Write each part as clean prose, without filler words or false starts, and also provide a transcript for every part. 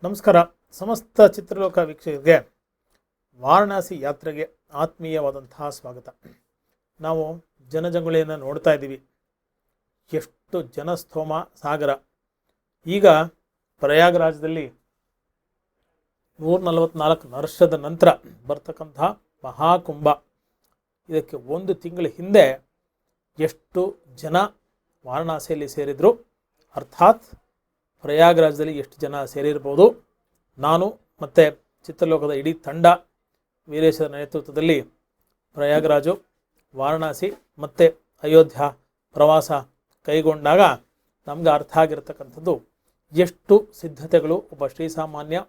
ನಮಸ್ಕಾರ. ಸಮಸ್ತ ಚಿತ್ರಲೋಕ ವೀಕ್ಷಕರಿಗೆ ವಾರಣಾಸಿ ಯಾತ್ರೆಗೆ ಆತ್ಮೀಯವಾದಂತಹ ಸ್ವಾಗತ. ನಾವು ಜನಜಂಗುಳಿಯನ್ನು ನೋಡ್ತಾ ಇದ್ದೀವಿ. ಎಷ್ಟು ಜನಸ್ತೋಮ ಸಾಗರ. ಈಗ ಪ್ರಯಾಗರಾಜದಲ್ಲಿ 144 ವರ್ಷದ ನಂತರ ಬರ್ತಕ್ಕಂತಹ ಮಹಾಕುಂಭ. ಇದಕ್ಕೆ ಒಂದು ತಿಂಗಳ ಹಿಂದೆ ಎಷ್ಟು ಜನ ವಾರಣಾಸಿಯಲ್ಲಿ ಸೇರಿದರು, ಅರ್ಥಾತ್ ಪ್ರಯಾಗರಾಜದಲ್ಲಿ ಎಷ್ಟು ಜನ ಸೇರಿರ್ಬೋದು. ನಾನು ಮತ್ತು ಚಿತ್ರಲೋಕದ ಇಡೀ ತಂಡ ವೀರೇಶರ ನೇತೃತ್ವದಲ್ಲಿ ಪ್ರಯಾಗರಾಜು, ವಾರಣಾಸಿ ಮತ್ತು ಅಯೋಧ್ಯ ಪ್ರವಾಸ ಕೈಗೊಂಡಾಗ ನಮ್ಗೆ ಅರ್ಥ ಆಗಿರತಕ್ಕಂಥದ್ದು ಎಷ್ಟು ಸಿದ್ಧತೆಗಳು ಒಬ್ಬ ಶ್ರೀಸಾಮಾನ್ಯ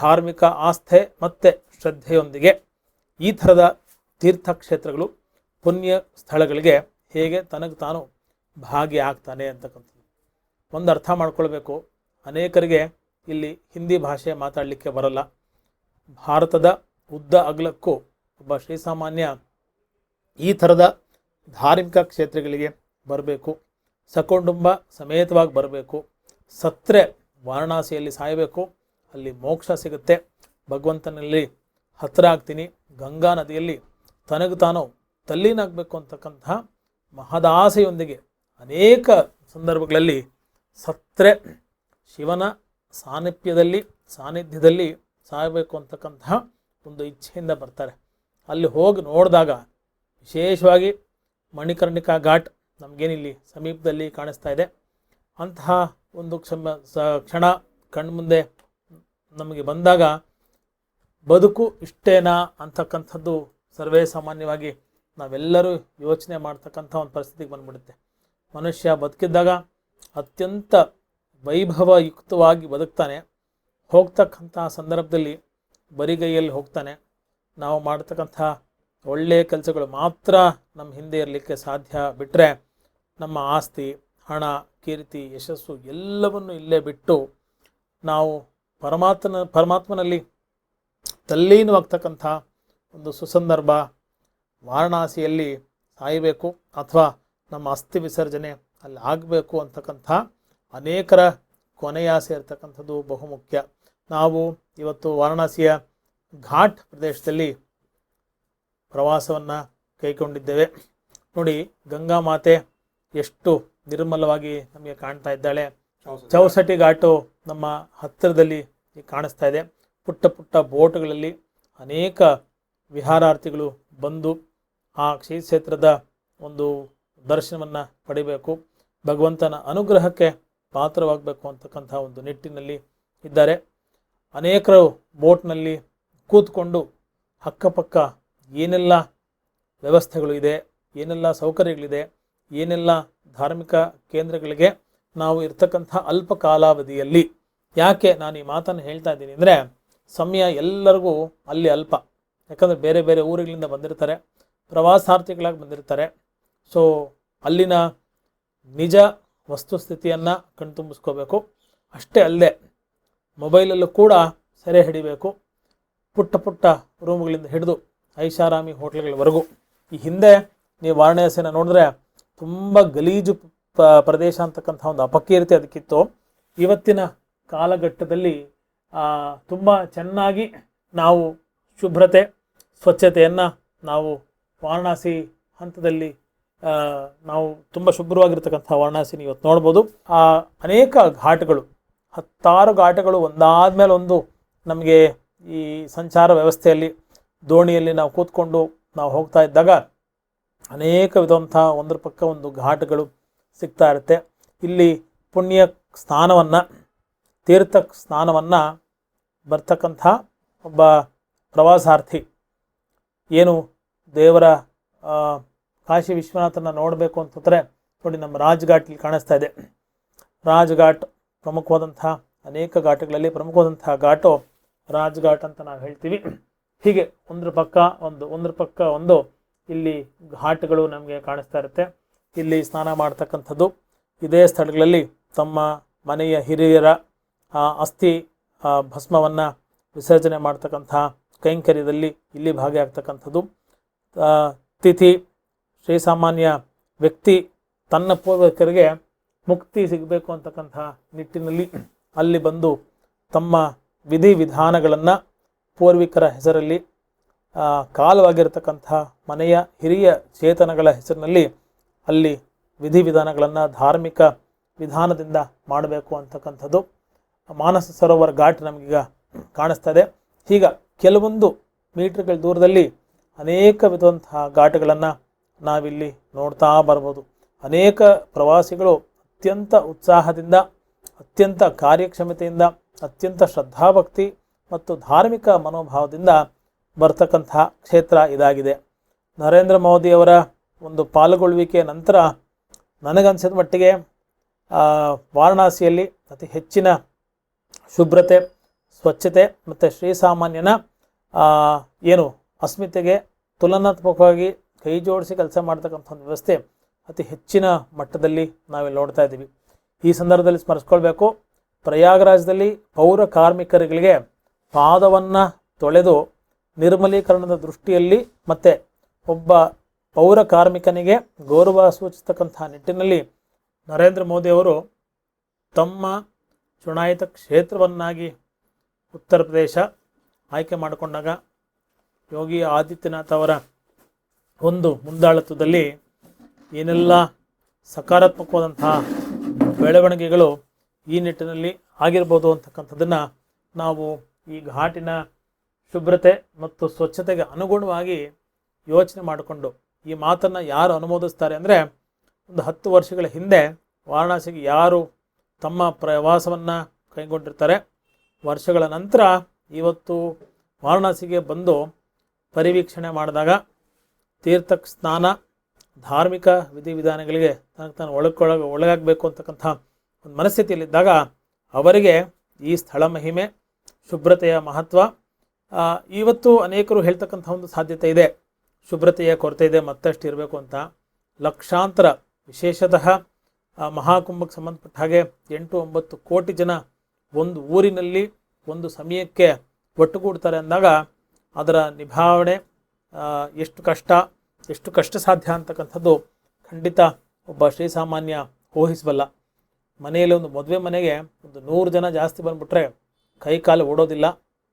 ಧಾರ್ಮಿಕ ಆಸ್ಥೆ ಮತ್ತು ಶ್ರದ್ಧೆಯೊಂದಿಗೆ ಈ ಥರದ ತೀರ್ಥಕ್ಷೇತ್ರಗಳು, ಪುಣ್ಯ ಸ್ಥಳಗಳಿಗೆ ಹೇಗೆ ತನಗೆ ತಾನು ಭಾಗಿಯಾಗ್ತಾನೆ ಅಂತಕ್ಕಂಥದ್ದು ಒಂದು ಅರ್ಥ ಮಾಡ್ಕೊಳ್ಬೇಕು. ಅನೇಕರಿಗೆ ಇಲ್ಲಿ ಹಿಂದಿ ಭಾಷೆ ಮಾತಾಡಲಿಕ್ಕೆ ಬರಲ್ಲ. ಭಾರತದ ಉದ್ದ ಅಗಲಕ್ಕೂ ಒಬ್ಬ ಶ್ರೀಸಾಮಾನ್ಯ ಈ ಥರದ ಧಾರ್ಮಿಕ ಕ್ಷೇತ್ರಗಳಿಗೆ ಬರಬೇಕು, ಸಕುಟುಂಬ ಸಮೇತವಾಗಿ ಬರಬೇಕು. ಸತ್ರೆ ವಾರಣಾಸಿಯಲ್ಲಿ ಸಾಯಬೇಕು, ಅಲ್ಲಿ ಮೋಕ್ಷ ಸಿಗುತ್ತೆ, ಭಗವಂತನಲ್ಲಿ ಹತ್ತಿರ ಆಗ್ತೀನಿ, ಗಂಗಾ ನದಿಯಲ್ಲಿ ತನಗೆ ತಾನು ತಲ್ಲೀನಾಗಬೇಕು ಅಂತಕ್ಕಂತಹ ಮಹದಾಸೆಯೊಂದಿಗೆ ಅನೇಕ ಸಂದರ್ಭಗಳಲ್ಲಿ ಸತ್ರೆ ಶಿವನ ಸಾನ್ನಿಧ್ಯದಲ್ಲಿ ಸಾಯಬೇಕು ಅಂತಕ್ಕಂತಹ ಒಂದು ಇಚ್ಛೆಯಿಂದ ಬರ್ತಾರೆ. ಅಲ್ಲಿ ಹೋಗಿ ನೋಡಿದಾಗ ವಿಶೇಷವಾಗಿ ಮಣಿಕರ್ಣಿಕಾ ಘಾಟ್ ನಮಗೇನಿಲ್ಲಿ ಸಮೀಪದಲ್ಲಿ ಕಾಣಿಸ್ತಾ ಇದೆ. ಅಂತಹ ಒಂದು ಕ್ಷಣ ಕಣ್ಮುಂದೆ ನಮಗೆ ಬಂದಾಗ ಬದುಕು ಇಷ್ಟೇನಾ ಅಂತಕ್ಕಂಥದ್ದು ಸರ್ವೇ ಸಾಮಾನ್ಯವಾಗಿ ನಾವೆಲ್ಲರೂ ಯೋಚನೆ ಮಾಡ್ತಕ್ಕಂಥ ಒಂದು ಪರಿಸ್ಥಿತಿಗೆ ಬಂದ್ಬಿಡುತ್ತೆ. ಮನುಷ್ಯ ಬದುಕಿದ್ದಾಗ ಅತ್ಯಂತ ವೈಭವಯುಕ್ತವಾಗಿ ಬದುಕ್ತಾನೆ. ಹೋಗ್ತಕ್ಕಂಥ ಸಂದರ್ಭದಲ್ಲಿ ಬರಿಗೈಯಲ್ಲಿ ಹೋಗ್ತಾನೆ. ನಾವು ಮಾಡ್ತಕ್ಕಂಥ ಒಳ್ಳೆಯ ಕೆಲಸಗಳು ಮಾತ್ರ ನಮ್ಮ ಹಿಂದೆ ಇರಲಿಕ್ಕೆ ಸಾಧ್ಯ. ಬಿಟ್ಟರೆ ನಮ್ಮ ಆಸ್ತಿ, ಹಣ, ಕೀರ್ತಿ, ಯಶಸ್ಸು ಎಲ್ಲವನ್ನು ಇಲ್ಲೇ ಬಿಟ್ಟು ನಾವು ಪರಮಾತ್ಮನಲ್ಲಿ ತಲ್ಲೀನವಾಗ್ತಕ್ಕಂಥ ಒಂದು ಸುಸಂದರ್ಭ ವಾರಣಾಸಿಯಲ್ಲಿ ಸಾಯಬೇಕು ಅಥವಾ ನಮ್ಮ ಅಸ್ಥಿ ವಿಸರ್ಜನೆ ಅಲ್ಲಿ ಆಗಬೇಕು ಅಂತಕ್ಕಂಥ ಅನೇಕರ ಕೊನೆಯಾಸೆ ಇರತಕ್ಕಂಥದ್ದು ಬಹುಮುಖ್ಯ. ನಾವು ಇವತ್ತು ವಾರಣಾಸಿಯ ಘಾಟ್ ಪ್ರದೇಶದಲ್ಲಿ ಪ್ರವಾಸವನ್ನು ಕೈಗೊಂಡಿದ್ದೇವೆ. ನೋಡಿ, ಗಂಗಾ ಮಾತೆ ಎಷ್ಟು ನಿರ್ಮಲವಾಗಿ ನಮಗೆ ಕಾಣ್ತಾ ಇದ್ದಾಳೆ. ಚೌಸಟಿ ಘಾಟು ನಮ್ಮ ಹತ್ತಿರದಲ್ಲಿ ಕಾಣಿಸ್ತಾ ಇದೆ. ಪುಟ್ಟ ಪುಟ್ಟ ಬೋಟ್ಗಳಲ್ಲಿ ಅನೇಕ ವಿಹಾರಾರ್ಥಿಗಳು ಬಂದು ಆ ಕ್ಷೇತ್ರದ ಒಂದು ದರ್ಶನವನ್ನು ಪಡಿಬೇಕು, ಭಗವಂತನ ಅನುಗ್ರಹಕ್ಕೆ ಪಾತ್ರವಾಗಬೇಕು ಅಂತಕ್ಕಂಥ ಒಂದು ನಿಟ್ಟಿನಲ್ಲಿ ಇದ್ದಾರೆ. ಅನೇಕರು ಬೋಟ್ನಲ್ಲಿ ಕೂತ್ಕೊಂಡು ಅಕ್ಕಪಕ್ಕ ಏನೆಲ್ಲ ವ್ಯವಸ್ಥೆಗಳು ಇದೆ, ಏನೆಲ್ಲ ಸೌಕರ್ಯಗಳಿದೆ, ಏನೆಲ್ಲ ಧಾರ್ಮಿಕ ಕೇಂದ್ರಗಳಿಗೆ ನಾವು ಇರ್ತಕ್ಕಂಥ ಅಲ್ಪ ಕಾಲಾವಧಿಯಲ್ಲಿ, ಯಾಕೆ ನಾನು ಈ ಮಾತನ್ನು ಹೇಳ್ತಾ ಇದ್ದೀನಿ ಅಂದರೆ ಸಮಯ ಎಲ್ಲರಿಗೂ ಅಲ್ಲಿ ಅಲ್ಪ. ಯಾಕಂದರೆ ಬೇರೆ ಬೇರೆ ಊರುಗಳಿಂದ ಬಂದಿರ್ತಾರೆ, ಪ್ರವಾಸಾರ್ಥಿಗಳಾಗಿ ಬಂದಿರ್ತಾರೆ. ಸೊ ಅಲ್ಲಿನ ನಿಜ ವಸ್ತುಸ್ಥಿತಿಯನ್ನು ಕಣ್ತುಂಬಿಸ್ಕೋಬೇಕು. ಅಷ್ಟೇ ಅಲ್ಲದೆ ಮೊಬೈಲಲ್ಲೂ ಕೂಡ ಸೆರೆ ಹಿಡಿಬೇಕು. ಪುಟ್ಟ ಪುಟ್ಟ ರೂಮ್ಗಳಿಂದ ಹಿಡಿದು ಐಷಾರಾಮಿ ಹೋಟ್ಲ್ಗಳವರೆಗೂ. ಈ ಹಿಂದೆ ನೀವು ವಾರಣಾಸಿಯನ್ನು ನೋಡಿದ್ರೆ ತುಂಬ ಗಲೀಜು ಪ್ರದೇಶ ಅಂತಕ್ಕಂಥ ಒಂದು ಅಪಕೀರ್ತಿ ಅದಕ್ಕಿತ್ತು. ಇವತ್ತಿನ ಕಾಲಘಟ್ಟದಲ್ಲಿ ತುಂಬ ಚೆನ್ನಾಗಿ ನಾವು ಶುಭ್ರತೆ, ಸ್ವಚ್ಛತೆಯನ್ನು ನಾವು ವಾರಣಾಸಿ ಹಂತದಲ್ಲಿ ನಾವು ತುಂಬ ಶುಭ್ರವಾಗಿರ್ತಕ್ಕಂಥ ವಾರಣಾಸಿನ ಇವತ್ತು ನೋಡ್ಬೋದು. ಅನೇಕ ಘಾಟ್ಗಳು, 10 ಘಾಟ್ಗಳು ಒಂದಾದ್ಮೇಲೆ ಒಂದು ನಮಗೆ ಈ ಸಂಚಾರ ವ್ಯವಸ್ಥೆಯಲ್ಲಿ ದೋಣಿಯಲ್ಲಿ ನಾವು ಕೂತ್ಕೊಂಡು ನಾವು ಹೋಗ್ತಾ ಇದ್ದಾಗ ಅನೇಕ ವಿಧವಂಥ ಒಂದ್ರ ಪಕ್ಕ ಒಂದು ಘಾಟ್ಗಳು ಸಿಗ್ತಾ ಇರುತ್ತೆ. ಇಲ್ಲಿ ಪುಣ್ಯ ಸ್ನಾನವನ್ನು, ತೀರ್ಥ ಸ್ನಾನವನ್ನು ಬರ್ತಕ್ಕಂಥ ಒಬ್ಬ ಪ್ರವಾಸಾರ್ಥಿ ಏನು ದೇವರ ಕಾಶಿ ವಿಶ್ವನಾಥನ ನೋಡಬೇಕು ಅಂತಂದರೆ ನೋಡಿ, ನಮ್ಮ ರಾಜ್ಘಾಟ್ಲಿ ಕಾಣಿಸ್ತಾ ಇದೆ. ರಾಜ್ಘಾಟ್ ಪ್ರಮುಖವಾದಂಥ ಅನೇಕ ಘಾಟ್ಗಳಲ್ಲಿ ಪ್ರಮುಖವಾದಂತಹ ಘಾಟು ರಾಜ್ಘಾಟ್ ಅಂತ ನಾವು ಹೇಳ್ತೀವಿ. ಹೀಗೆ ಒಂದ್ರ ಪಕ್ಕ ಒಂದು ಇಲ್ಲಿ ಘಾಟ್ಗಳು ನಮಗೆ ಕಾಣಿಸ್ತಾ ಇರುತ್ತೆ. ಇಲ್ಲಿ ಸ್ನಾನ ಮಾಡ್ತಕ್ಕಂಥದ್ದು, ಇದೇ ಸ್ಥಳಗಳಲ್ಲಿ ತಮ್ಮ ಮನೆಯ ಹಿರಿಯರ ಅಸ್ಥಿ ಭಸ್ಮವನ್ನು ವಿಸರ್ಜನೆ ಮಾಡ್ತಕ್ಕಂಥ ಕೈಂಕರ್ಯದಲ್ಲಿ ಇಲ್ಲಿ ಭಾಗಿಯಾಗ್ತಕ್ಕಂಥದ್ದು. ತಿಥಿ ಶ್ರೀಸಾಮಾನ್ಯ ವ್ಯಕ್ತಿ ತನ್ನ ಪೂರ್ವಕರಿಗೆ ಮುಕ್ತಿ ಸಿಗಬೇಕು ಅಂತಕ್ಕಂಥ ನಿಟ್ಟಿನಲ್ಲಿ ಅಲ್ಲಿ ಬಂದು ತಮ್ಮ ವಿಧಿವಿಧಾನಗಳನ್ನು ಪೂರ್ವಿಕರ ಹೆಸರಲ್ಲಿ ಕಾಲವಾಗಿರತಕ್ಕಂಥ ಮನೆಯ ಹಿರಿಯ ಚೇತನಗಳ ಹೆಸರಿನಲ್ಲಿ ಅಲ್ಲಿ ವಿಧಿವಿಧಾನಗಳನ್ನು ಧಾರ್ಮಿಕ ವಿಧಾನದಿಂದ ಮಾಡಬೇಕು ಅಂತಕ್ಕಂಥದ್ದು ಮಾನಸ ಸರೋವರ ಘಾಟ್ ನಮಗೀಗ ಕಾಣಿಸ್ತಾ ಇದೆ. ಈಗ ಕೆಲವೊಂದು ಮೀಟರ್ಗಳ ದೂರದಲ್ಲಿ ಅನೇಕ ವಿಧವಂತಹ ಘಾಟ್ಗಳನ್ನು ನಾವಿಲ್ಲಿ ನೋಡ್ತಾ ಬರ್ಬೋದು. ಅನೇಕ ಪ್ರವಾಸಿಗಳು ಅತ್ಯಂತ ಉತ್ಸಾಹದಿಂದ, ಅತ್ಯಂತ ಕಾರ್ಯಕ್ಷಮತೆಯಿಂದ, ಅತ್ಯಂತ ಶ್ರದ್ಧಾಭಕ್ತಿ ಮತ್ತು ಧಾರ್ಮಿಕ ಮನೋಭಾವದಿಂದ ಬರ್ತಕ್ಕಂತಹ ಕ್ಷೇತ್ರ ಇದಾಗಿದೆ. ನರೇಂದ್ರ ಮೋದಿಯವರ ಒಂದು ಪಾಲ್ಗೊಳ್ಳುವಿಕೆಯ ನಂತರ ನನಗನ್ಸಿದ ಮಟ್ಟಿಗೆ ವಾರಣಾಸಿಯಲ್ಲಿ ಅತಿ ಹೆಚ್ಚಿನ ಶುಭ್ರತೆ, ಸ್ವಚ್ಛತೆ ಮತ್ತು ಶ್ರೀಸಾಮಾನ್ಯನ ಏನು ಅಸ್ಮಿತೆಗೆ ತುಲನಾತ್ಮಕವಾಗಿ ಕೈ ಜೋಡಿಸಿ ಕೆಲಸ ಮಾಡ್ತಕ್ಕಂಥ ಒಂದು ವ್ಯವಸ್ಥೆ ಅತಿ ಹೆಚ್ಚಿನ ಮಟ್ಟದಲ್ಲಿ ನಾವಿಲ್ಲಿ ನೋಡ್ತಾ ಇದ್ದೀವಿ. ಈ ಸಂದರ್ಭದಲ್ಲಿ ಸ್ಮರಿಸ್ಕೊಳ್ಬೇಕು, ಪ್ರಯಾಗರಾಜದಲ್ಲಿ ಪೌರ ಕಾರ್ಮಿಕರುಗಳಿಗೆ ಪಾದವನ್ನು ತೊಳೆದು ನಿರ್ಮಲೀಕರಣದ ದೃಷ್ಟಿಯಲ್ಲಿ ಮತ್ತು ಒಬ್ಬ ಪೌರ ಕಾರ್ಮಿಕನಿಗೆ ಗೌರವ ಸೂಚಿಸ್ತಕ್ಕಂಥ ನಿಟ್ಟಿನಲ್ಲಿ ನರೇಂದ್ರ ಮೋದಿಯವರು ತಮ್ಮ ಚುನಾಯಿತ ಕ್ಷೇತ್ರವನ್ನಾಗಿ ಉತ್ತರ ಪ್ರದೇಶ ಆಯ್ಕೆ ಮಾಡಿಕೊಂಡಾಗ ಯೋಗಿ ಆದಿತ್ಯನಾಥ್ ಅವರ ಒಂದು ಮುಂದಾಳತ್ವದಲ್ಲಿ ಏನೆಲ್ಲ ಸಕಾರಾತ್ಮಕವಾದಂತಹ ಬೆಳವಣಿಗೆಗಳು ಈ ನಿಟ್ಟಿನಲ್ಲಿ ಆಗಿರ್ಬೋದು ಅಂತಕ್ಕಂಥದ್ದನ್ನು ನಾವು ಈ ಘಾಟಿನ ಶುಭ್ರತೆ ಮತ್ತು ಸ್ವಚ್ಛತೆಗೆ ಅನುಗುಣವಾಗಿ ಯೋಚನೆ ಮಾಡಿಕೊಂಡು ಈ ಮಾತನ್ನು ಯಾರು ಅನುಮೋದಿಸ್ತಾರೆ ಅಂದರೆ, ಒಂದು 10 ವರ್ಷಗಳ ಹಿಂದೆ ವಾರಣಾಸಿಗೆ ಯಾರು ತಮ್ಮ ಪ್ರವಾಸವನ್ನು ಕೈಗೊಂಡಿರ್ತಾರೆ, ವರ್ಷಗಳ ನಂತರ ಇವತ್ತು ವಾರಣಾಸಿಗೆ ಬಂದು ಪರಿವೀಕ್ಷಣೆ ಮಾಡಿದಾಗ ತೀರ್ಥ ಸ್ನಾನ, ಧಾರ್ಮಿಕ ವಿಧಿವಿಧಾನಗಳಿಗೆ ತಾನು ಒಳಗಾಗಬೇಕು ಅಂತಕ್ಕಂಥ ಒಂದು ಮನಸ್ಥಿತಿಯಲ್ಲಿದ್ದಾಗ ಅವರಿಗೆ ಈ ಸ್ಥಳ ಮಹಿಮೆ, ಶುಭ್ರತೆಯ ಮಹತ್ವ, ಇವತ್ತು ಅನೇಕರು ಹೇಳ್ತಕ್ಕಂಥ ಒಂದು ಸಾಧ್ಯತೆ ಇದೆ, ಶುಭ್ರತೆಯ ಕೊರತೆ ಇದೆ, ಮತ್ತಷ್ಟು ಇರಬೇಕು ಅಂತ. ಲಕ್ಷಾಂತರ, ವಿಶೇಷತಃ ಮಹಾಕುಂಭಕ್ಕೆ ಸಂಬಂಧಪಟ್ಟ ಹಾಗೆ 8-9 ಕೋಟಿ ಜನ ಒಂದು ಊರಿನಲ್ಲಿ ಒಂದು ಸಮಯಕ್ಕೆ ಒಟ್ಟುಗೂಡ್ತಾರೆ ಅಂದಾಗ ಅದರ ನಿಭಾವಣೆ ಎಷ್ಟು ಕಷ್ಟ ಸಾಧ್ಯ ಅಂತಕ್ಕಂಥದ್ದು ಖಂಡಿತ ಒಬ್ಬ ಶ್ರೀಸಾಮಾನ್ಯ ಊಹಿಸಬಲ್ಲ. ಮನೆಯಲ್ಲಿ ಒಂದು ಮದುವೆ ಮನೆಗೆ ಒಂದು 100 ಜನ ಜಾಸ್ತಿ ಬಂದುಬಿಟ್ರೆ ಕೈಕಾಲು ಓಡೋದಿಲ್ಲ,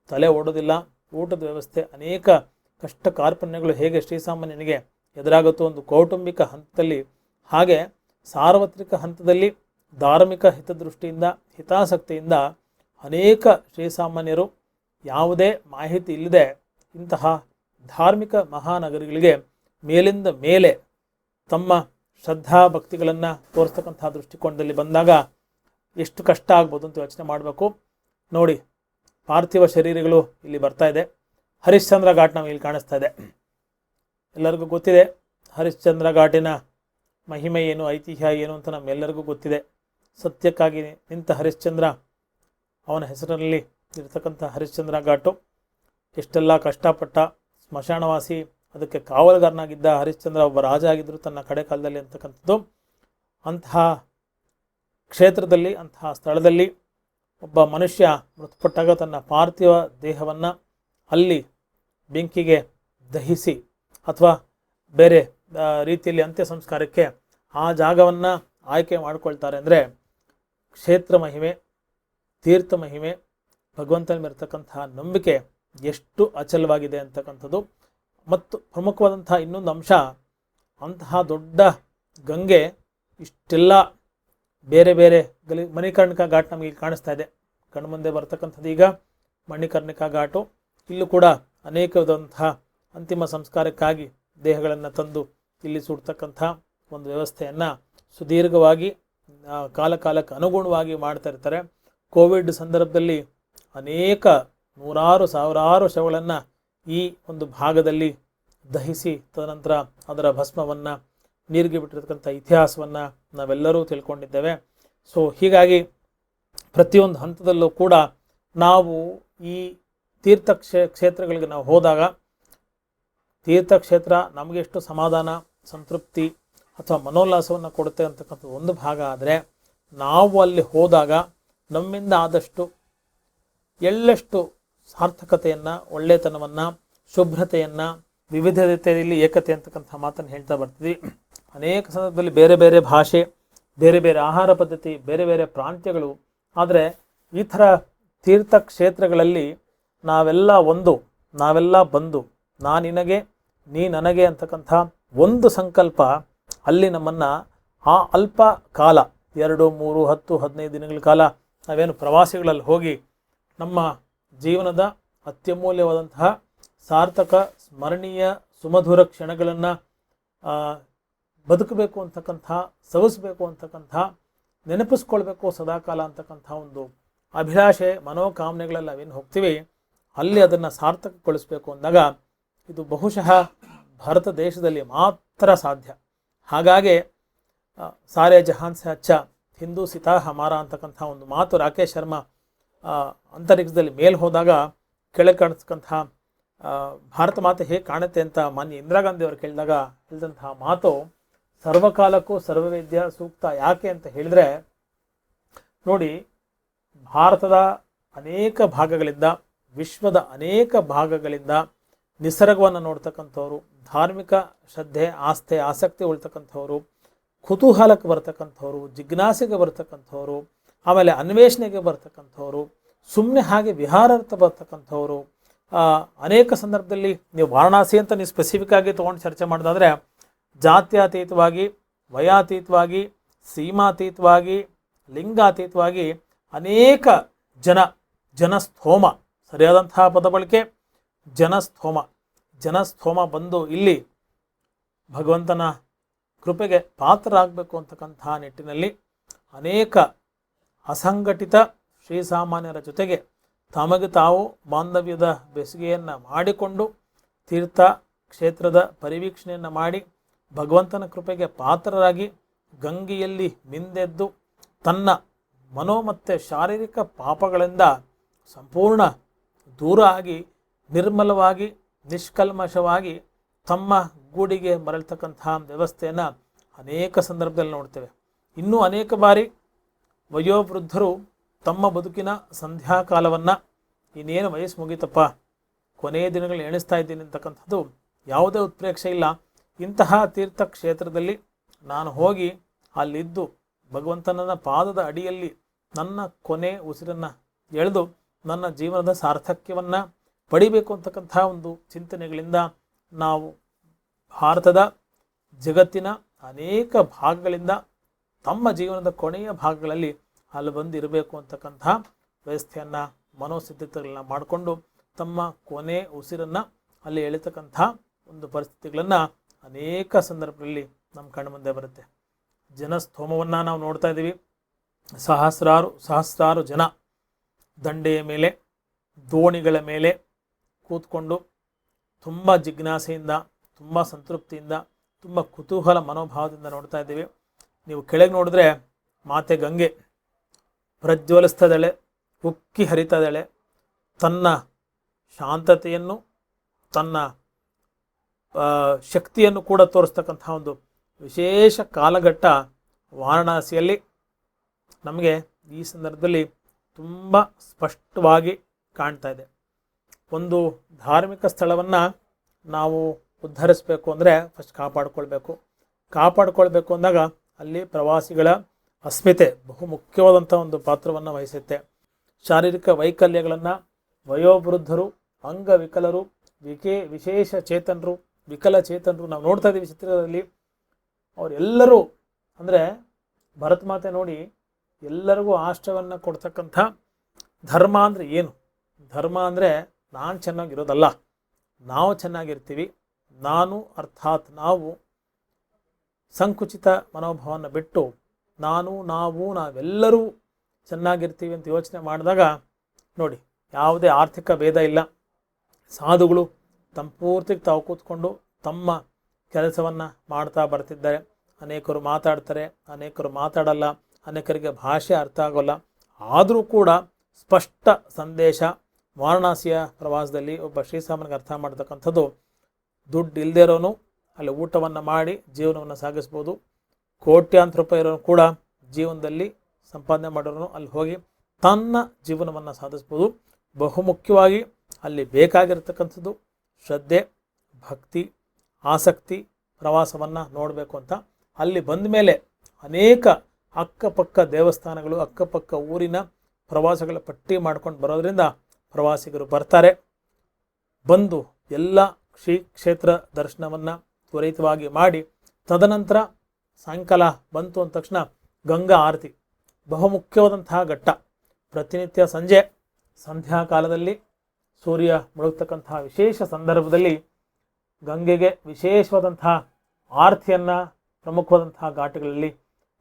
ತಲೆ ಓಡೋದಿಲ್ಲ, ಊಟದ ವ್ಯವಸ್ಥೆ, ಅನೇಕ ಕಷ್ಟ ಕಾರ್ಪಣ್ಯಗಳು ಹೇಗೆ ಶ್ರೀಸಾಮಾನ್ಯನಿಗೆ ಎದುರಾಗುತ್ತೋ ಒಂದು ಕೌಟುಂಬಿಕ ಹಂತದಲ್ಲಿ, ಹಾಗೆ ಸಾರ್ವತ್ರಿಕ ಹಂತದಲ್ಲಿ ಧಾರ್ಮಿಕ ಹಿತದೃಷ್ಟಿಯಿಂದ, ಹಿತಾಸಕ್ತಿಯಿಂದ ಅನೇಕ ಶ್ರೀಸಾಮಾನ್ಯರು ಯಾವುದೇ ಮಾಹಿತಿ ಇಲ್ಲದೆ ಇಂತಹ ಧಾರ್ಮಿಕ ಮಹಾನಗರಿಗಳಿಗೆ ಮೇಲಿಂದ ಮೇಲೆ ತಮ್ಮ ಶ್ರದ್ಧಾ ಭಕ್ತಿಗಳನ್ನು ತೋರಿಸ್ತಕ್ಕಂಥ ದೃಷ್ಟಿಕೋನದಲ್ಲಿ ಬಂದಾಗ ಎಷ್ಟು ಕಷ್ಟ ಆಗ್ಬೋದು ಅಂತ ಯೋಚನೆ ಮಾಡಬೇಕು. ನೋಡಿ, ಪಾರ್ಥಿವ ಶರೀರಗಳು ಇಲ್ಲಿ ಬರ್ತಾ ಇದೆ. ಹರಿಶ್ಚಂದ್ರ ಘಾಟ್ ನಮಗೆ ಇಲ್ಲಿ ಕಾಣಿಸ್ತಾ ಇದೆ. ಎಲ್ಲರಿಗೂ ಗೊತ್ತಿದೆ ಹರಿಶ್ಚಂದ್ರ ಘಾಟಿನ ಮಹಿಮೆ ಏನು, ಐತಿಹ್ಯ ಏನು ಅಂತ ನಮ್ಮೆಲ್ಲರಿಗೂ ಗೊತ್ತಿದೆ. ಸತ್ಯಕ್ಕಾಗಿ ನಿಂತ ಹರಿಶ್ಚಂದ್ರ, ಅವನ ಹೆಸರಿನಲ್ಲಿ ಇರತಕ್ಕಂಥ ಹರಿಶ್ಚಂದ್ರ ಘಾಟು, ಎಷ್ಟೆಲ್ಲ ಕಷ್ಟಪಟ್ಟ ಸ್ಮಶಾನವಾಸಿ, ಅದಕ್ಕೆ ಕಾವಲುಗಾರನಾಗಿದ್ದ ಹರಿಶ್ಚಂದ್ರ ಒಬ್ಬ ರಾಜ ಆಗಿದ್ದರು ತನ್ನ ಕಡೆ ಕಾಲದಲ್ಲಿ ಅಂತಕ್ಕಂಥದ್ದು. ಅಂತಹ ಕ್ಷೇತ್ರದಲ್ಲಿ, ಅಂತಹ ಸ್ಥಳದಲ್ಲಿ ಒಬ್ಬ ಮನುಷ್ಯ ಮೃತಪಟ್ಟಾಗ ತನ್ನ ಪಾರ್ಥಿವ ದೇಹವನ್ನು ಅಲ್ಲಿ ಬೆಂಕಿಗೆ ದಹಿಸಿ ಅಥವಾ ಬೇರೆ ರೀತಿಯಲ್ಲಿ ಅಂತ್ಯ ಸಂಸ್ಕಾರಕ್ಕೆ ಆ ಜಾಗವನ್ನು ಆಯ್ಕೆ ಮಾಡಿಕೊಳ್ತಾರೆ ಅಂದರೆ ಕ್ಷೇತ್ರ ಮಹಿಮೆ, ತೀರ್ಥ ಮಹಿಮೆ, ಭಗವಂತನ ಮೇಲಿರ್ತಕ್ಕಂತಹ ನಂಬಿಕೆ ಎಷ್ಟು ಅಚಲವಾಗಿದೆ ಅಂತಕ್ಕಂಥದ್ದು. ಮತ್ತು ಪ್ರಮುಖವಾದಂಥ ಇನ್ನೊಂದು ಅಂಶ, ಅಂತಹ ದೊಡ್ಡ ಗಂಗೆ ಇಷ್ಟೆಲ್ಲ ಬೇರೆ ಬೇರೆ ಮಣಿಕರ್ಣಿಕಾ ಘಾಟ್ ನಮಗೆ ಕಾಣಿಸ್ತಾ ಇದೆ ಕಣ್ಮುಂದೆ ಬರ್ತಕ್ಕಂಥದ್ದು. ಈಗ ಮಣಿಕರ್ಣಿಕಾ ಘಾಟು, ಇಲ್ಲೂ ಕೂಡ ಅನೇಕ ವಿಧವಂತಹ ಅಂತಿಮ ಸಂಸ್ಕಾರಕ್ಕಾಗಿ ದೇಹಗಳನ್ನು ತಂದು ಇಲ್ಲಿ ಸುಡ್ತಕ್ಕಂಥ ಒಂದು ವ್ಯವಸ್ಥೆಯನ್ನು ಸುದೀರ್ಘವಾಗಿ ಕಾಲಕ್ಕೆ ಅನುಗುಣವಾಗಿ ಮಾಡ್ತಾ ಇರ್ತಾರೆ. ಕೋವಿಡ್ ಸಂದರ್ಭದಲ್ಲಿ ಅನೇಕ ನೂರಾರು ಸಾವಿರಾರು ಶವಗಳನ್ನು ಈ ಒಂದು ಭಾಗದಲ್ಲಿ ದಹಿಸಿ ತದನಂತರ ಅದರ ಭಸ್ಮವನ್ನು ನೀರಿಗೆ ಬಿಟ್ಟಿರ್ತಕ್ಕಂಥ ಇತಿಹಾಸವನ್ನು ನಾವೆಲ್ಲರೂ ತಿಳ್ಕೊಂಡಿದ್ದೇವೆ. ಸೊ ಹೀಗಾಗಿ ಪ್ರತಿಯೊಂದು ಹಂತದಲ್ಲೂ ಕೂಡ ನಾವು ಈ ತೀರ್ಥ ಕ್ಷೇತ್ರಗಳಿಗೆ ನಾವು ಹೋದಾಗ ತೀರ್ಥಕ್ಷೇತ್ರ ನಮಗೆ ಎಷ್ಟು ಸಮಾಧಾನ, ಸಂತೃಪ್ತಿ ಅಥವಾ ಮನೋಲ್ಲಾಸವನ್ನು ಕೊಡುತ್ತೆ ಅಂತಕ್ಕಂಥದ್ದು ಒಂದು ಭಾಗ. ಆದರೆ ನಾವು ಅಲ್ಲಿ ಹೋದಾಗ ನಮ್ಮಿಂದ ಆದಷ್ಟು ಎಳ್ಳಷ್ಟು ಸಾರ್ಥಕತೆಯನ್ನು, ಒಳ್ಳೆತನವನ್ನು, ಶುಭ್ರತೆಯನ್ನು, ವಿವಿಧತೆಯಲ್ಲಿ ಏಕತೆ ಅಂತಕ್ಕಂಥ ಮಾತನ್ನು ಹೇಳ್ತಾ ಬರ್ತೀವಿ. ಅನೇಕ ಸಂದರ್ಭದಲ್ಲಿ ಬೇರೆ ಬೇರೆ ಭಾಷೆ, ಬೇರೆ ಬೇರೆ ಆಹಾರ ಪದ್ಧತಿ, ಬೇರೆ ಬೇರೆ ಪ್ರಾಂತ್ಯಗಳು. ಆದರೆ ಈ ಥರ ತೀರ್ಥಕ್ಷೇತ್ರಗಳಲ್ಲಿ ನಾವೆಲ್ಲ ಒಂದು, ನಾವೆಲ್ಲ ಬಂದು, ನಾ ನಿನಗೆ ನೀ ನನಗೆ ಅಂತಕ್ಕಂಥ ಒಂದು ಸಂಕಲ್ಪ ಅಲ್ಲಿ ನಮ್ಮನ್ನು ಆ ಅಲ್ಪ ಕಾಲ 2, 3, 10, 15 ದಿನಗಳ ಕಾಲ ನಾವೇನು ಪ್ರವಾಸಿಗಳಲ್ಲಿ ಹೋಗಿ ನಮ್ಮ ಜೀವನದ ಅತ್ಯಮೂಲ್ಯವಾದಂತಹ ಸಾರ್ಥಕ ಸ್ಮರಣೀಯ ಸುಮಧುರ ಕ್ಷಣಗಳನ್ನು ಬದುಕಬೇಕು ಅಂತಕ್ಕಂಥ, ಸವಿಸಬೇಕು ಅಂತಕ್ಕಂಥ, ನೆನಪಿಸ್ಕೊಳ್ಬೇಕು ಸದಾಕಾಲ ಅಂತಕ್ಕಂಥ ಒಂದು ಅಭಿಲಾಷೆ ಮನೋಕಾಮನೆಗಳೆಲ್ಲ ನಾವೇನು ಹೋಗ್ತೀವಿ ಅಲ್ಲಿ ಅದನ್ನು ಸಾರ್ಥಕಗೊಳಿಸಬೇಕು ಅಂದಾಗ ಇದು ಬಹುಶಃ ಭಾರತ ದೇಶದಲ್ಲಿ ಮಾತ್ರ ಸಾಧ್ಯ. ಹಾಗಾಗಿ ಸಾರೇ ಜಹಾನ್ ಸೆ ಅಚ್ಚಾ ಹಿಂದೂ ಸಿತಾ ಹಮಾರ ಅಂತಕ್ಕಂಥ ಒಂದು ಮಾತು ರಾಕೇಶ್ ಶರ್ಮಾ ಅಂತರಿಕ್ಷದಲ್ಲಿ ಮೇಲೆ ಹೋದಾಗ ಕೆಳಗೆ ಕಾಣಿಸ್ತಕ್ಕಂಥ ಭಾರತ ಮಾತೆ ಹೇಗೆ ಕಾಣುತ್ತೆ ಅಂತ ಮಾನ್ಯ ಇಂದಿರಾ ಗಾಂಧಿ ಅವರು ಕೇಳಿದಾಗ ಹೇಳಿದಂತಹ ಮಾತು ಸರ್ವಕಾಲಕ್ಕೂ ಸರ್ವವೇದ್ಯ ಸೂಕ್ತ. ಯಾಕೆ ಅಂತ ಹೇಳಿದರೆ ನೋಡಿ, ಭಾರತದ ಅನೇಕ ಭಾಗಗಳಿಂದ, ವಿಶ್ವದ ಅನೇಕ ಭಾಗಗಳಿಂದ ನಿಸರ್ಗವನ್ನು ನೋಡ್ತಕ್ಕಂಥವ್ರು, ಧಾರ್ಮಿಕ ಶ್ರದ್ಧೆ ಆಸ್ಥೆ ಆಸಕ್ತಿ ಉಳ್ತಕ್ಕಂಥವ್ರು, ಕುತೂಹಲಕ್ಕೆ ಬರ್ತಕ್ಕಂಥವ್ರು, ಜಿಜ್ಞಾಸೆಗೆ ಬರ್ತಕ್ಕಂಥವ್ರು, ಆಮೇಲೆ ಅನ್ವೇಷಣೆಗೆ ಬರ್ತಕ್ಕಂಥವ್ರು, ಸುಮ್ಮನೆ ಹಾಗೆ ವಿಹಾರಾರ್ಥ ಬರ್ತಕ್ಕಂಥವ್ರು, ಅನೇಕ ಸಂದರ್ಭದಲ್ಲಿ ನೀವು ವಾರಣಾಸಿ ಅಂತ ನೀವು ಸ್ಪೆಸಿಫಿಕ್ ಆಗಿ ತೊಗೊಂಡು ಚರ್ಚೆ ಮಾಡೋದಾದರೆ ಜಾತ್ಯತೀತವಾಗಿ, ವಯಾತೀತವಾಗಿ, ಸೀಮಾತೀತವಾಗಿ, ಲಿಂಗಾತೀತವಾಗಿ ಅನೇಕ ಜನಸ್ಥೋಮ ಸರಿಯಾದಂತಹ ಪದ ಬಳಕೆ, ಜನಸ್ಥೋಮ ಬಂದು ಇಲ್ಲಿ ಭಗವಂತನ ಕೃಪೆಗೆ ಪಾತ್ರರಾಗಬೇಕು ಅಂತಕ್ಕಂಥ ನಿಟ್ಟಿನಲ್ಲಿ ಅನೇಕ ಅಸಂಘಟಿತ ಶ್ರೀಸಾಮಾನ್ಯರ ಜೊತೆಗೆ ತಮಗೆ ತಾವು ಬಾಂಧವ್ಯದ ಬೆಸುಗೆಯನ್ನು ಮಾಡಿಕೊಂಡು ತೀರ್ಥ ಕ್ಷೇತ್ರದ ಪರಿವೀಕ್ಷಣೆಯನ್ನು ಮಾಡಿ ಭಗವಂತನ ಕೃಪೆಗೆ ಪಾತ್ರರಾಗಿ ಗಂಗೆಯಲ್ಲಿ ಮಿಂದೆದ್ದು ತನ್ನ ಮನೋ ಮತ್ತು ಶಾರೀರಿಕ ಪಾಪಗಳಿಂದ ಸಂಪೂರ್ಣ ದೂರ ಆಗಿ ನಿರ್ಮಲವಾಗಿ ನಿಷ್ಕಲ್ಮಶವಾಗಿ ತಮ್ಮ ಗೂಡಿಗೆ ಮರಳ್ತಕ್ಕಂಥ ವ್ಯವಸ್ಥೆಯನ್ನು ಅನೇಕ ಸಂದರ್ಭದಲ್ಲಿ ನೋಡ್ತೇವೆ. ಇನ್ನೂ ಅನೇಕ ಬಾರಿ ವಯೋವೃದ್ಧರು ತಮ್ಮ ಬದುಕಿನ ಸಂಧ್ಯಾಕಾಲವನ್ನು ಇನ್ನೇನು ವಯಸ್ಸು ಮುಗೀತಪ್ಪ, ಕೊನೆಯ ದಿನಗಳು ಎಣಿಸ್ತಾ ಇದ್ದೀನಿ ಅಂತಕ್ಕಂಥದ್ದು ಯಾವುದೇ ಉತ್ಪ್ರೇಕ್ಷೆ ಇಲ್ಲ. ಇಂತಹ ತೀರ್ಥಕ್ಷೇತ್ರದಲ್ಲಿ ನಾನು ಹೋಗಿ ಅಲ್ಲಿದ್ದು ಭಗವಂತನ ಪಾದದ ಅಡಿಯಲ್ಲಿ ನನ್ನ ಕೊನೆ ಉಸಿರನ್ನು ಎಳೆದು ನನ್ನ ಜೀವನದ ಸಾರ್ಥಕ್ಯವನ್ನು ಪಡಿಬೇಕು ಅಂತಕ್ಕಂಥ ಒಂದು ಚಿಂತನೆಗಳಿಂದ ನಾವು ಭಾರತದ ಜಗತ್ತಿನ ಅನೇಕ ಭಾಗಗಳಿಂದ ತಮ್ಮ ಜೀವನದ ಕೊನೆಯ ಭಾಗಗಳಲ್ಲಿ ಅಲ್ಲಿ ಬಂದಿರಬೇಕು ಅಂತಕ್ಕಂಥ ವ್ಯವಸ್ಥೆಯನ್ನು ಮನೋಸಿದ್ಧತೆಗಳನ್ನ ಮಾಡಿಕೊಂಡು ತಮ್ಮ ಕೊನೆ ಉಸಿರನ್ನು ಅಲ್ಲಿ ಎಳಿತಕ್ಕಂಥ ಒಂದು ಪರಿಸ್ಥಿತಿಗಳನ್ನು ಅನೇಕ ಸಂದರ್ಭಗಳಲ್ಲಿ ನಮ್ಮ ಕಣ್ಣು ಮುಂದೆ ಬರುತ್ತೆ. ಜನಸ್ಥೋಮವನ್ನು ನಾವು ನೋಡ್ತಾ ಇದ್ದೀವಿ. ಸಹಸ್ರಾರು ಜನ ದಂಡೆಯ ಮೇಲೆ, ದೋಣಿಗಳ ಮೇಲೆ ಕೂತ್ಕೊಂಡು ತುಂಬ ಜಿಜ್ಞಾಸೆಯಿಂದ, ತುಂಬ ಸಂತೃಪ್ತಿಯಿಂದ, ತುಂಬ ಕುತೂಹಲ ಮನೋಭಾವದಿಂದ ನೋಡ್ತಾ ಇದ್ದೀವಿ. ನೀವು ಕೆಳಗೆ ನೋಡಿದ್ರೆ ಮಾತೆ ಗಂಗೆ ಪ್ರಜ್ವಲಿಸ್ತಾ ಇದ್ದಾಳೆ, ಉಕ್ಕಿ ಹರಿತಾ ಇದ್ದಾಳೆ. ತನ್ನ ಶಾಂತತೆಯನ್ನು, ತನ್ನ ಶಕ್ತಿಯನ್ನು ಕೂಡ ತೋರಿಸ್ತಕ್ಕಂಥ ಒಂದು ವಿಶೇಷ ಕಾಲಘಟ್ಟ ವಾರಣಾಸಿಯಲ್ಲಿ ನಮಗೆ ಈ ಸಂದರ್ಭದಲ್ಲಿ ತುಂಬ ಸ್ಪಷ್ಟವಾಗಿ ಕಾಣ್ತಾ ಇದೆ. ಒಂದು ಧಾರ್ಮಿಕ ಸ್ಥಳವನ್ನು ನಾವು ಉದ್ಧರಿಸಬೇಕು ಅಂದರೆ ಫಸ್ಟ್ ಕಾಪಾಡಿಕೊಳ್ಬೇಕು ಅಂದಾಗ ಅಲ್ಲಿ ಪ್ರವಾಸಿಗಳ ಅಸ್ಮಿತೆ ಬಹು ಮುಖ್ಯವಾದಂಥ ಒಂದು ಪಾತ್ರವನ್ನು ವಹಿಸುತ್ತೆ. ಶಾರೀರಿಕ ವೈಕಲ್ಯಗಳನ್ನು, ವಯೋವೃದ್ಧರು, ಅಂಗವಿಕಲರು, ವಿಶೇಷ ಚೇತನರು, ವಿಕಲಚೇತನರು ನಾವು ನೋಡ್ತಾ ಇದ್ದೀವಿ ಚಿತ್ರದಲ್ಲಿ. ಅವರೆಲ್ಲರೂ ಅಂದರೆ ಭರತ ಮಾತೆ ನೋಡಿ ಎಲ್ಲರಿಗೂ ಆಶ್ರಯವನ್ನು ಕೊಡ್ತಕ್ಕಂಥ ಧರ್ಮ ಅಂದರೆ ಏನು? ಧರ್ಮ ಅಂದರೆ ನಾನು ಚೆನ್ನಾಗಿರೋದಲ್ಲ, ನಾವು ಚೆನ್ನಾಗಿರ್ತೀವಿ. ನಾನು ಅರ್ಥಾತ್ ನಾವು ಸಂಕುಚಿತ ಮನೋಭಾವವನ್ನು ಬಿಟ್ಟು ನಾವೆಲ್ಲರೂ ಚೆನ್ನಾಗಿರ್ತೀವಿ ಅಂತ ಯೋಚನೆ ಮಾಡಿದಾಗ ನೋಡಿ ಯಾವುದೇ ಆರ್ಥಿಕ ಭೇದ ಇಲ್ಲ. ಸಾಧುಗಳು ತಮ್ಮ ಪೂರ್ತಿಗೆ ತಾವು ಕೂತ್ಕೊಂಡು ತಮ್ಮ ಕೆಲಸವನ್ನು ಮಾಡ್ತಾ ಬರ್ತಿದ್ದಾರೆ. ಅನೇಕರು ಮಾತಾಡ್ತಾರೆ, ಅನೇಕರು ಮಾತಾಡಲ್ಲ, ಅನೇಕರಿಗೆ ಭಾಷೆ ಅರ್ಥ ಆಗೋಲ್ಲ. ಆದರೂ ಕೂಡ ಸ್ಪಷ್ಟ ಸಂದೇಶ ವಾರಣಾಸಿಯ ಪ್ರವಾಸದಲ್ಲಿ ಒಬ್ಬ ಶ್ರೀಸಾಮಾನ್ಯಗೆ ಅರ್ಥ ಮಾಡ್ತಕ್ಕಂಥದ್ದು ದುಡ್ಡು ಇಲ್ಲದೇ ಇರೋನು ಅಲ್ಲಿ ಊಟವನ್ನು ಮಾಡಿ ಜೀವನವನ್ನು ಸಾಗಿಸ್ಬೋದು. ಕೋಟ್ಯಾಂತರ ರೂಪಾಯಿ ಇರೋನು ಕೂಡ ಜೀವನದಲ್ಲಿ ಸಂಪಾದನೆ ಮಾಡೋನು ಅಲ್ಲಿ ಹೋಗಿ ತನ್ನ ಜೀವನವನ್ನು ಸಾಧಿಸ್ಬೋದು. ಬಹುಮುಖ್ಯವಾಗಿ ಅಲ್ಲಿ ಬೇಕಾಗಿರ್ತಕ್ಕಂಥದ್ದು ಶ್ರದ್ಧೆ, ಭಕ್ತಿ, ಆಸಕ್ತಿ. ಪ್ರವಾಸವನ್ನು ನೋಡಬೇಕು ಅಂತ ಅಲ್ಲಿ ಬಂದ ಮೇಲೆ ಅನೇಕ ಅಕ್ಕಪಕ್ಕ ದೇವಸ್ಥಾನಗಳು, ಅಕ್ಕಪಕ್ಕ ಊರಿನ ಪ್ರವಾಸಗಳ ಪಟ್ಟಿ ಮಾಡ್ಕೊಂಡು ಬರೋದ್ರಿಂದ ಪ್ರವಾಸಿಗರು ಬರ್ತಾರೆ. ಬಂದು ಎಲ್ಲ ಶ್ರೀ ಕ್ಷೇತ್ರ ದರ್ಶನವನ್ನು ತ್ವರಿತವಾಗಿ ಮಾಡಿ ತದನಂತರ ಸಾಯಂಕಾಲ ಬಂತು ಅಂದ ತಕ್ಷಣ ಗಂಗಾ ಆರತಿ ಬಹುಮುಖ್ಯವಾದಂತಹ ಘಟ್ಟ. ಪ್ರತಿನಿತ್ಯ ಸಂಜೆ ಸಂಧ್ಯಾಕಾಲದಲ್ಲಿ ಸೂರ್ಯ ಮುಳುಗ್ತಕ್ಕಂತಹ ವಿಶೇಷ ಸಂದರ್ಭದಲ್ಲಿ ಗಂಗೆಗೆ ವಿಶೇಷವಾದಂತಹ ಆರತಿಯನ್ನು ಪ್ರಮುಖವಾದಂತಹ ಘಾಟ್ಗಳಲ್ಲಿ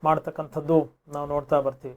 ಮಾಡ್ತಕ್ಕಂಥದ್ದು ನಾವು ನೋಡ್ತಾ ಬರ್ತೀವಿ.